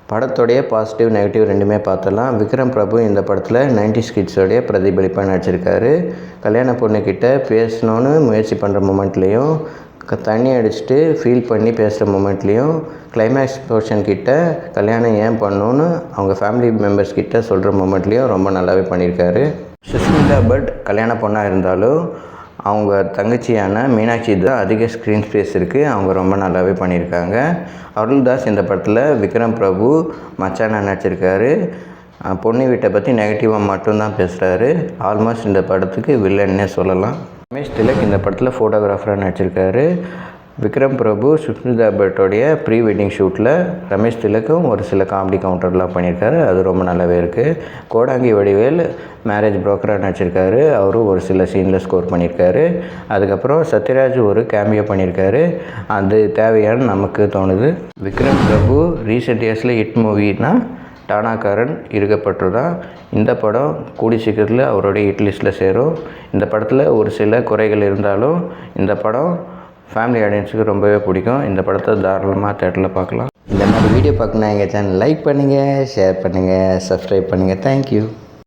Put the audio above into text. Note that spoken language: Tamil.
படத்தோடைய பாசிட்டிவ் நெகட்டிவ் ரெண்டுமே பார்த்துடலாம். விக்ரம் பிரபு இந்த படத்தில் 90s கிட்ஸோடைய பிரதிபலிப்பாக நடிச்சிருக்காரு. கல்யாண பொண்ணுக்கிட்ட பேசணுன்னு முயற்சி பண்ணுற மொமெண்ட்லேயும், தண்ணி அடிச்சுட்டு ஃபீல் பண்ணி பேசுகிற மொமெண்ட்லேயும், கிளைமேக்ஸ் போர்ஷன் கிட்ட கல்யாணம் ஏன் பண்ணணுன்னு அவங்க ஃபேமிலி மெம்பர்ஸ் கிட்ட சொல்கிற மொமெண்ட்லேயும் ரொம்ப நல்லாவே பண்ணியிருக்காரு. சுஷ்மிதா பட் கல்யாண பொண்ணாக இருந்தாலும் அவங்க தங்கச்சியான மீனாட்சி தான் அதிக ஸ்க்ரீன் ஸ்பேஸ் இருக்குது. அவங்க ரொம்ப நல்லாவே பண்ணியிருக்காங்க. அருள்தாஸ் இந்த படத்தில் விக்ரம் பிரபு மச்சானா நடிச்சிருக்காரு. பொண்ணு வீட்டை பற்றி நெகட்டிவாக மட்டும்தான் பேசுகிறாரு. ஆல்மோஸ்ட் இந்த படத்துக்கு வில்லன்னே சொல்லலாம். ரமேஷ் திலக் இந்த படத்தில் ஃபோட்டோகிராஃபராக நடிச்சிருக்காரு. விக்ரம் பிரபு சுஷ்மிதா பட்டோடைய ப்ரீ வெட்டிங் ஷூட்டில் ரமேஷ் திலக்கும் ஒரு சில காமெடி கவுண்டர்லாம் பண்ணியிருக்காரு. அது ரொம்ப நல்லாவே இருக்குது. கோடாங்கி வடிவேல் மேரேஜ் புரோக்கராக நடிச்சிருக்காரு. அவரும் ஒரு சில சீனில் ஸ்கோர் பண்ணியிருக்காரு. அதுக்கப்புறம் சத்யராஜ் ஒரு கேமியோ பண்ணியிருக்காரு. அது தேவையானு நமக்கு தோணுது. விக்ரம் பிரபு ரீசெண்ட் இயர்ஸில் ஹிட் மூவினா டானாக்காரன் இருக்கப்பட்டு தான். இந்த படம் கூடி சீக்கிரத்தில் அவருடைய ஹிட் லிஸ்ட்டில் சேரும். இந்த படத்தில் ஒரு சில குறைகள் இருந்தாலும் இந்த படம் ஃபேமிலி ஆடியன்ஸுக்கு ரொம்பவே பிடிக்கும். இந்த படத்தை தாராளமாக தேட்டரில் பார்க்கலாம். இந்த மாதிரி வீடியோ பார்க்கணுன்னா எங்கள் சேனல் லைக் பண்ணுங்கள், ஷேர் பண்ணுங்கள், சப்ஸ்கிரைப் பண்ணுங்கள். தேங்க்யூ.